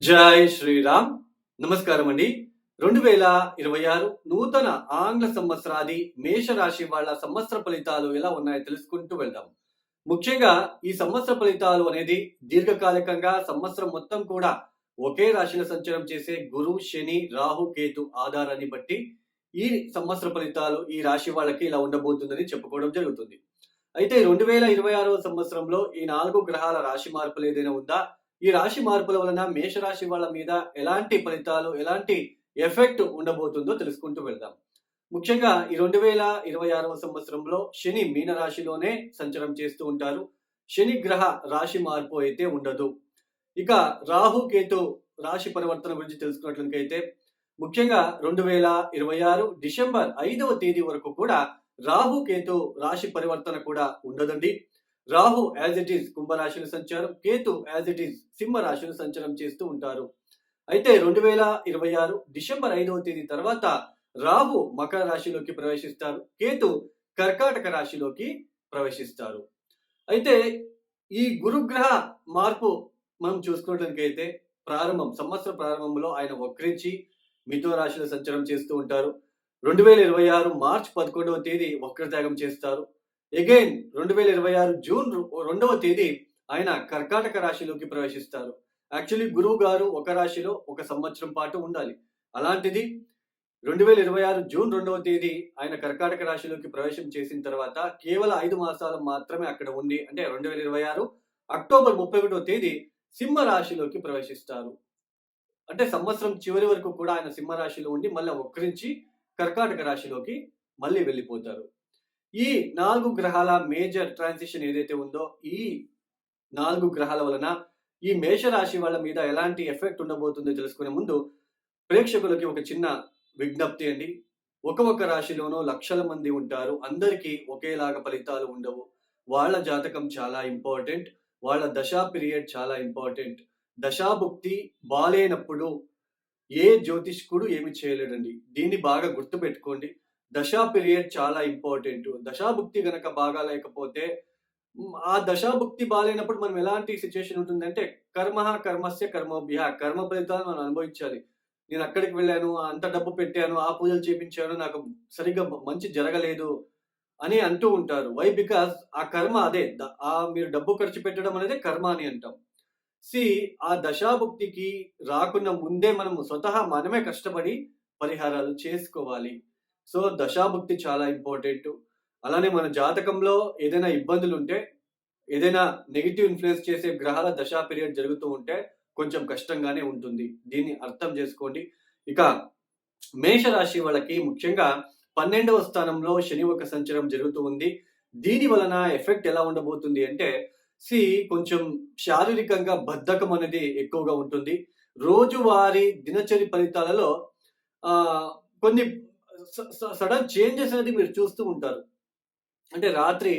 జై శ్రీరామ్. నమస్కారం అండి. 2026 నూతన ఆంగ్ల సంవత్సరాది మేషరాశి వాళ్ళ సంవత్సర ఫలితాలు ఎలా ఉన్నాయో తెలుసుకుంటూ వెళ్దాం. ముఖ్యంగా ఈ సంవత్సర ఫలితాలు అనేది దీర్ఘకాలికంగా సంవత్సరం మొత్తం కూడా ఒకే రాశిలో సంచారం చేసే గురు, శని, రాహు, కేతు ఆధారాన్ని బట్టి ఈ సంవత్సర ఫలితాలు ఈ రాశి వాళ్ళకి ఇలా ఉండబోతుందని చెప్పుకోవడం జరుగుతుంది. అయితే 2026వ సంవత్సరంలో ఈ 4 గ్రహాల రాశి మార్పులు ఏదైనా ఉందా? ఈ రాశి మార్పుల వలన మేషరాశి వాళ్ళ మీద ఎలాంటి ఫలితాలు, ఎలాంటి ఎఫెక్ట్ ఉండబోతుందో తెలుసుకుంటూ వెళ్దాం. ముఖ్యంగా ఈ 2026వ సంవత్సరంలో శని మీన రాశిలోనే సంచారం చేస్తూ ఉంటారు. శని గ్రహ రాశి మార్పు అయితే ఉండదు. ఇక రాహు, కేతు రాశి పరివర్తన గురించి తెలుసుకున్నట్లయితే ముఖ్యంగా 2026 డిసెంబర్ 5వ తేదీ వరకు కూడా రాహు, కేతు రాశి పరివర్తన కూడా ఉండదండి. రాహు యాజ్ ఇట్ ఈస్ కుంభరాశిని సంచారం, కేతు యాజ్ ఇట్ ఈస్ సింహ రాశిని సంచారం చేస్తూ ఉంటారు. అయితే 2026 డిసెంబర్ 5వ తేదీ తర్వాత రాహు మకర రాశిలోకి ప్రవేశిస్తారు, కేతు కర్కాటక రాశిలోకి ప్రవేశిస్తారు. అయితే ఈ గురుగ్రహ మార్పు మనం చూసుకున్నట్లయితే సంవత్సర ప్రారంభంలో ఆయన వక్రించి మిథున రాశిలో సంచారం చేస్తూ ఉంటారు. 2026 మార్చ్ 11వ తేదీ వక్రత్యాగం చేస్తారు. అగైన్ 2026 జూన్ 2వ తేదీ ఆయన కర్కాటక రాశిలోకి ప్రవేశిస్తారు. యాక్చువల్లీ గురువు గారు ఒక రాశిలో ఒక సంవత్సరం పాటు ఉండాలి. అలాంటిది 2026 జూన్ 2వ తేదీ ఆయన కర్కాటక రాశిలోకి ప్రవేశం చేసిన తర్వాత కేవలం 5 మాసాలు మాత్రమే అక్కడ ఉండి, అంటే 2026 అక్టోబర్ 31వ తేదీ సింహ రాశిలోకి ప్రవేశిస్తారు. అంటే సంవత్సరం చివరి వరకు కూడా ఆయన సింహ రాశిలో ఉండి మళ్ళీ వక్రించి కర్కాటక రాశిలోకి మళ్ళీ వెళ్ళిపోతారు. ఈ 4 గ్రహాల మేజర్ ట్రాన్సిషన్ ఏదైతే ఉందో, ఈ 4 గ్రహాల వలన ఈ మేషరాశి వాళ్ళ మీద ఎలాంటి ఎఫెక్ట్ ఉండబోతుందో తెలుసుకునే ముందు ప్రేక్షకులకి ఒక చిన్న విజ్ఞప్తి అండి. ఒక రాశిలోనూ లక్షల మంది ఉంటారు. అందరికీ ఒకేలాగా ఫలితాలు ఉండవు. వాళ్ళ జాతకం చాలా ఇంపార్టెంట్. వాళ్ళ దశా పీరియడ్ చాలా ఇంపార్టెంట్. దశాభుక్తి బాలేనప్పుడు ఏ జ్యోతిష్కుడు ఏమి చేయలేడండి. దీన్ని బాగా గుర్తుపెట్టుకోండి. దశా పీరియడ్ చాలా ఇంపార్టెంట్. దశాభుక్తి గనక బాగా లేకపోతే ఆ దశాభుక్తి బాలేనప్పుడు మనం ఎలాంటి సిట్యుయేషన్ ఉంటుందంటే కర్మస్య కర్మభ్యః, కర్మ ఫలితాలను మనం అనుభవించాలి. నేను అక్కడికి వెళ్ళాను, అంత డబ్బు పెట్టాను, ఆ పూజలు చేపించాను, నాకు సరిగ్గా మంచి జరగలేదు అని అంటూ ఉంటారు. వై? బికాజ్ ఆ కర్మ అదే. మీరు డబ్బు ఖర్చు పెట్టడం అనేది కర్మ అని అంటాం. సీ ఆ దశాభుక్తికి రాకున్న ముందే మనము స్వతహా మనమే కష్టపడి పరిహారాలు చేసుకోవాలి. సో, దశాభుక్తి చాలా ఇంపార్టెంటు. అలానే మన జాతకంలో ఏదైనా ఇబ్బందులుంటే, ఏదైనా నెగెటివ్ ఇన్‌ఫ్లుయెన్స్ చేసే గ్రహాల దశా పీరియడ్ జరుగుతూ ఉంటే కొంచెం కష్టంగానే ఉంటుంది. దీన్ని అర్థం జేసుకోండి. ఇక మేషరాశి వాళ్ళకి ముఖ్యంగా 12వ స్థానంలో శని ఒక సంచారం జరుగుతూ ఉంది. దీని వలన ఎఫెక్ట్ ఎలా ఉండబోతుంది అంటే, సీ కొంచెం శారీరకంగా బద్ధకం అనేది ఎక్కువగా ఉంటుంది. రోజువారీ దినచర్య ఫలితాలలో కొన్ని సడన్ చేంజెస్ అనేది మీరు చూస్తూ ఉంటారు. అంటే రాత్రి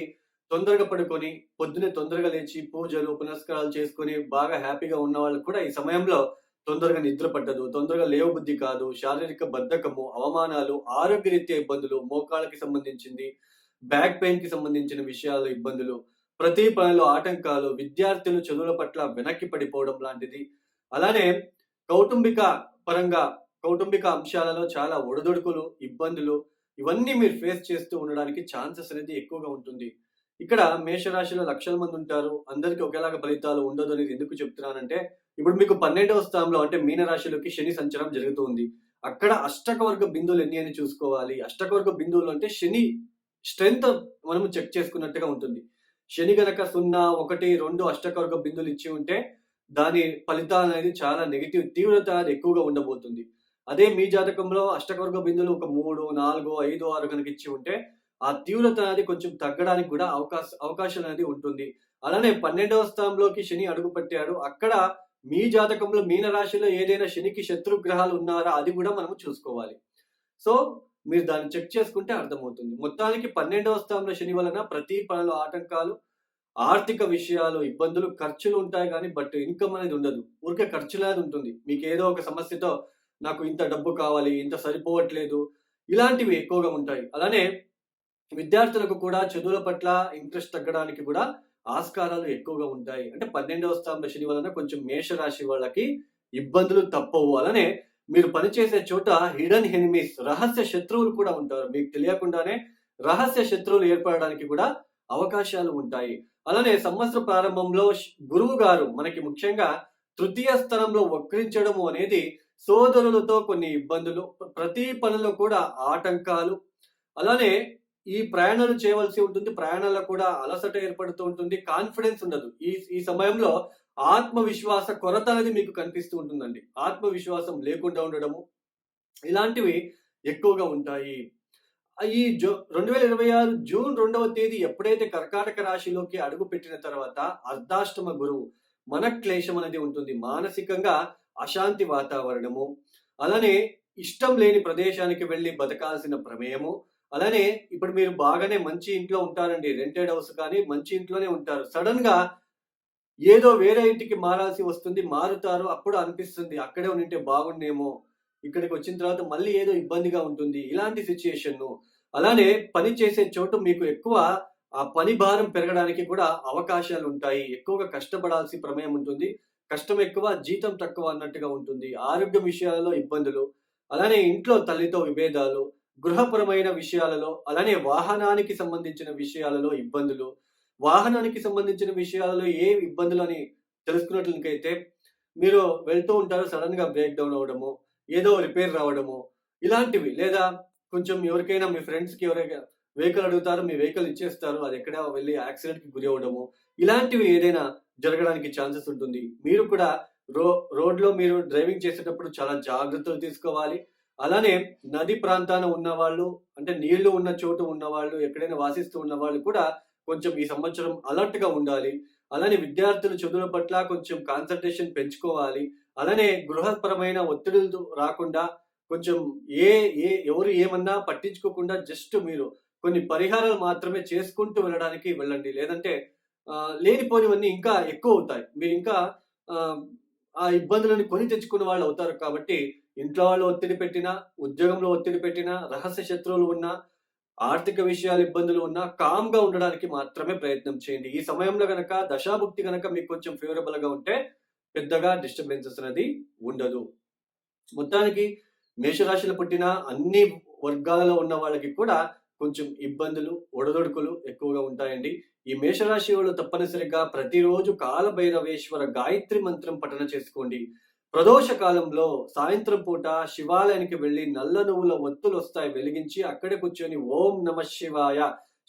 తొందరగా పడుకొని, పొద్దున్నే తొందరగా లేచి పూజలు, పునస్కారాలు చేసుకొని బాగా హ్యాపీగా ఉన్న వాళ్ళకి కూడా ఈ సమయంలో తొందరగా నిద్ర పట్టదు. తొందరగా లేవబుద్ధి కాదు. శారీరక బద్ధకము, అవమానాలు, ఆరోగ్యరీత్యా ఇబ్బందులు, మోకాళ్ళకి సంబంధించింది, బ్యాక్ పెయిన్‌కి సంబంధించిన విషయాలు ఇబ్బందులు, ప్రతి పనిలో ఆటంకాలు, విద్యార్థులు చదువుల పట్ల వెనక్కి పడిపోవడం లాంటిది. అలానే కౌటుంబిక పరంగా, కౌటుంబిక అంశాలలో చాలా ఒడిదుడుకులు, ఇబ్బందులు ఇవన్నీ మీరు ఫేస్ చేస్తూ ఉండడానికి ఛాన్సెస్ అనేది ఎక్కువగా ఉంటుంది. ఇక్కడ మేషరాశిలో లక్షల మంది ఉంటారు. అందరికి ఒకేలాగా ఫలితాలు ఉండదు అనేది ఎందుకు చెప్తున్నానంటే, ఇప్పుడు మీకు 12వ స్థానంలో అంటే మీన రాశిలోకి శని సంచారం జరుగుతూ ఉంది. అక్కడ అష్టక వర్గ బిందువులు ఎన్ని అని చూసుకోవాలి. అష్టక వర్గ బిందువులు అంటే శని స్ట్రెంగ్త్ మనము చెక్ చేసుకున్నట్టుగా ఉంటుంది. శని గనక 0, 1, 2 అష్టక వర్గ బిందువులు ఇచ్చి ఉంటే దాని ఫలితాలనేది చాలా నెగెటివ్ తీవ్రత అనేది ఎక్కువగా ఉండబోతుంది. అదే మీ జాతకంలో అష్టకవర్గ బిందువులు ఒక 3, 4, 5, 6 గనక ఇచ్చి ఉంటే ఆ తీవ్రత అనేది కొంచెం తగ్గడానికి కూడా అవకాశం అనేది ఉంటుంది. అలానే 12వ స్థానంలోకి శని అడుగుపెట్టాడు. అక్కడ మీ జాతకంలో మీన రాశిలో ఏదైనా శనికి శత్రు గ్రహాలు ఉన్నారా అది కూడా మనము చూసుకోవాలి. సో, మీరు దాన్ని చెక్ చేసుకుంటే అర్థమవుతుంది. మొత్తానికి 12వ స్థానంలో శని వలన ప్రతి పనిలో ఆటంకాలు, ఆర్థిక విషయాలు, ఇబ్బందులు, ఖర్చులు ఉంటాయి గానీ ఇన్‌కమ్ అనేది ఉండదు. ఊరికే ఖర్చులాగా ఉంటుంది. మీకేదో ఒక సమస్యతో నాకు ఇంత డబ్బు కావాలి, ఇంత సరిపోవట్లేదు, ఇలాంటివి ఎక్కువగా ఉంటాయి. అలానే విద్యార్థులకు కూడా చదువుల పట్ల ఇంట్రెస్ట్ తగ్గడానికి కూడా ఆస్కారాలు ఎక్కువగా ఉంటాయి. అంటే 12వ స్థానంలో శని వలన కొంచెం మేషరాశి వాళ్ళకి ఇబ్బందులు తప్పవు. అలానే మీరు పనిచేసే చోట హిడెన్ ఎనిమీస్ రహస్య శత్రువులు కూడా ఉంటారు. మీకు తెలియకుండానే రహస్య శత్రువులు ఏర్పడడానికి కూడా అవకాశాలు ఉంటాయి. అలానే సంవత్సర ప్రారంభంలో గురువు గారు మనకి ముఖ్యంగా తృతీయ స్థానంలో వక్రించడము అనేది సోదరులతో కొన్ని ఇబ్బందులు, ప్రతి పనిలో కూడా ఆటంకాలు, అలానే ఈ ప్రయాణాలు చేయవలసి ఉంటుంది. ప్రయాణాల్లో కూడా అలసట ఏర్పడుతూ ఉంటుంది. కాన్ఫిడెన్స్ ఉండదు. ఈ ఈ సమయంలో ఆత్మవిశ్వాస కొరత అనేది మీకు కనిపిస్తూ ఉంటుందండి. ఆత్మవిశ్వాసం లేకుండా ఉండడము, ఇలాంటివి ఎక్కువగా ఉంటాయి. ఈ 2026 జూన్ 2వ తేదీ ఎప్పుడైతే కర్కాటక రాశిలోకి అడుగుపెట్టిన తర్వాత అర్ధాష్టమ గురువు మనక్లేశం అనేది ఉంటుంది. మానసికంగా అశాంతి వాతావరణము, అలానే ఇష్టం లేని ప్రదేశానికి వెళ్లి బతకాల్సిన ప్రమేయము, అలానే ఇప్పుడు మీరు బాగానే మంచి ఇంట్లో ఉంటారండి. రెంటెడ్ హౌస్ కానీ మంచి ఇంట్లోనే ఉంటారు. సడెన్‌గా ఏదో వేరే ఇంటికి మారాల్సి వస్తుంది. మారుతారు. అప్పుడు అనిపిస్తుంది అక్కడే ఉండింటే బాగుండేమో. ఇక్కడికొచ్చిన తర్వాత మళ్ళీ ఏదో ఇబ్బందిగా ఉంటుంది. ఇలాంటి సిట్యుయేషను. అలానే పని చేసే చోటు మీకు ఎక్కువ ఆ పని భారం పెరగడానికి కూడా అవకాశాలుంటాయి. ఎక్కువగా కష్టపడాల్సి ప్రమేయం ఉంటుంది. కష్టం ఎక్కువ, జీతం తక్కువ అన్నట్టుగా ఉంటుంది. ఆరోగ్యం విషయాలలో ఇబ్బందులు, అలానే ఇంట్లో తల్లితో విభేదాలు, గృహపరమైన విషయాలలో, అలానే వాహనానికి సంబంధించిన విషయాలలో ఇబ్బందులు. వాహనానికి సంబంధించిన విషయాలలో ఏ ఇబ్బందులని తెలుసుకున్నట్లయితే మీరు వెళ్తూ ఉంటారు. సడెన్‌గా బ్రేక్ డౌన్ అవ్వడము, ఏదో రిపేర్ రావడము, ఇలాంటివి. లేదా కొంచెం ఎవరికైనా మీ ఫ్రెండ్స్‌కి ఎవరైనా వెహికల్ అడుగుతారు. మీ వెహికల్ ఇచ్చేస్తారు. అది ఎక్కడో వెళ్లి యాక్సిడెంట్‌కి గురి అవ్వడము, ఇలాంటివి ఏదైనా జరగడానికి ఛాన్సెస్ ఉంటుంది. మీరు కూడా రో రోడ్‌లో మీరు డ్రైవింగ్ చేసేటప్పుడు చాలా జాగ్రత్తలు తీసుకోవాలి. అలానే నది ప్రాంతాన ఉన్నవాళ్ళు, అంటే నీళ్లు ఉన్న చోటు ఉన్నవాళ్ళు, ఎక్కడైనా వాసిస్తూ ఉన్నవాళ్ళు కూడా కొంచెం ఈ సంవత్సరం అలర్ట్‌గా ఉండాలి. అలానే విద్యార్థులు చదువుల పట్ల కొంచెం కాన్సంట్రేషన్ పెంచుకోవాలి. అలానే గృహపరమైన ఒత్తిడులు రాకుండా కొంచెం ఏ ఏ ఎవరు ఏమన్నా పట్టించుకోకుండా జస్ట్ మీరు కొన్ని పరిహారాలు మాత్రమే చేసుకుంటూ వెళ్ళండి. లేదంటే లేనిపోనివన్నీ ఇంకా ఎక్కువవుతాయి. మీరింకా ఆహ్, ఆ ఇబ్బందులను కొని తెచ్చుకున్న వాళ్ళవుతారు కాబట్టి, ఇంట్లో వాళ్ళు ఒత్తిడి పెట్టినా, ఉద్యోగంలో ఒత్తిడి పెట్టినా, రహస్య శత్రువులు ఉన్నా, ఆర్థిక విషయాలు ఇబ్బందులు ఉన్నా కామ్‌గా ఉండడానికి మాత్రమే ప్రయత్నం చేయండి. ఈ సమయంలో గనక దశాభుక్తి గనక మీకు కొంచెం ఫేవరబుల్‌గా ఉంటే పెద్దగా డిస్టర్బెన్సెస్ అనేది ఉండదు. మొత్తానికి మేషరాశిలో పుట్టిన అన్ని వర్గాలలో ఉన్న వాళ్ళకి కూడా కొంచెం ఇబ్బందులు, ఒడిదుడుకులు ఎక్కువగా ఉంటాయండి. ఈ మేషరాశి వాళ్ళు తప్పనిసరిగా ప్రతిరోజు కాలభైరవేశ్వర గాయత్రి మంత్రం పఠన చేసుకోండి. ప్రదోష కాలంలో సాయంత్రం పూట శివాలయానికి వెళ్లి నల్ల నువ్వుల ఒత్తులొస్తాయి వెలిగించి అక్కడే కూర్చొని ఓం నమః శివాయ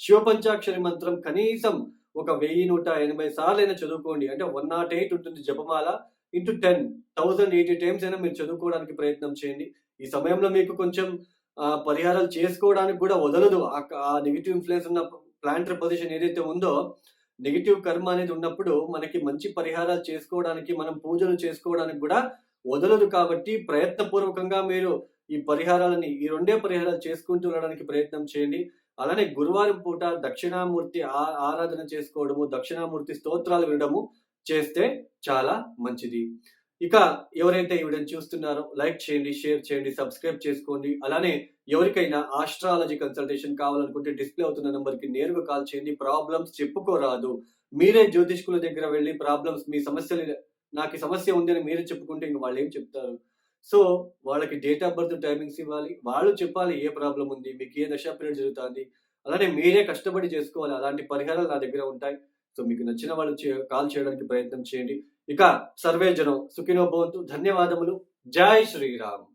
శివ పంచాక్షరి మంత్రం కనీసం ఒక 1180 సార్లైనా చదువుకోండి. అంటే 108 ఉంటుంది జపమాల. ఇంటూ 10 1080 టైమ్స్ అయినా మీరు చదువుకోవడానికి ప్రయత్నం చేయండి. ఈ సమయంలో మీకు కొంచెం పరిహారాలు చేసుకోవడానికి కూడా వదలదు. ఆ నెగెటివ్ ఇన్‌ఫ్లుయెన్స్ ఉన్న ప్లానెటరీ పొజిషన్ ఏదైతే ఉందో, నెగెటివ్ కర్మ అనేది ఉన్నప్పుడు మనకి మంచి పరిహారాలు చేసుకోవడానికి, మనం పూజలు చేసుకోవడానికి కూడా వదలదు కాబట్టి ప్రయత్నపూర్వకంగా మీరు ఈ పరిహారాలని ఈ రెండే పరిహారాలు చేసుకుంటూ వెళ్ళడానికి ప్రయత్నం చేయండి. అలానే గురువారం పూట దక్షిణామూర్తి ఆరాధన చేసుకోవడము, దక్షిణామూర్తి స్తోత్రాలు వినడము చేస్తే చాలా మంచిది. ఇక ఎవరైతే ఈ వీడియోని చూస్తున్నారో లైక్ చేయండి, షేర్ చేయండి, సబ్స్క్రైబ్ చేసుకోండి. అలానే ఎవరికైనా ఆస్ట్రాలజీ కన్సల్టేషన్ కావాలనుకుంటే డిస్‌ప్లే అవుతున్న నంబర్‌కి నేరుగా కాల్ చేయండి. ప్రాబ్లమ్స్ చెప్పుకోరాదు. మీరే జ్యోతిష్కుల దగ్గర వెళ్లి ప్రాబ్లమ్స్ మీ సమస్యలు నాకు ఈ సమస్య ఉంది అని మీరే చెప్పుకుంటే ఇంక వాళ్ళేం చెప్తారు? సో, వాళ్ళకి డేట్ ఆఫ్ బర్త్, టైమింగ్స్ ఇవ్వాలి. వాళ్ళు చెప్పాలి ఏ ప్రాబ్లమ్ ఉంది, మీకు ఏ దశా పీరియడ్ జరుగుతాంది. అలానే మీరే కష్టపడి చేసుకోవాలి. అలాంటి పరిహారాలు నా దగ్గర ఉంటాయి. సో, మీకు నచ్చిన వాళ్ళు కాల్ చేయడానికి ప్రయత్నం చేయండి. ఇక సర్వే జనం సుఖినో భవంతు. ధన్యవాదములు. జై శ్రీరామ్.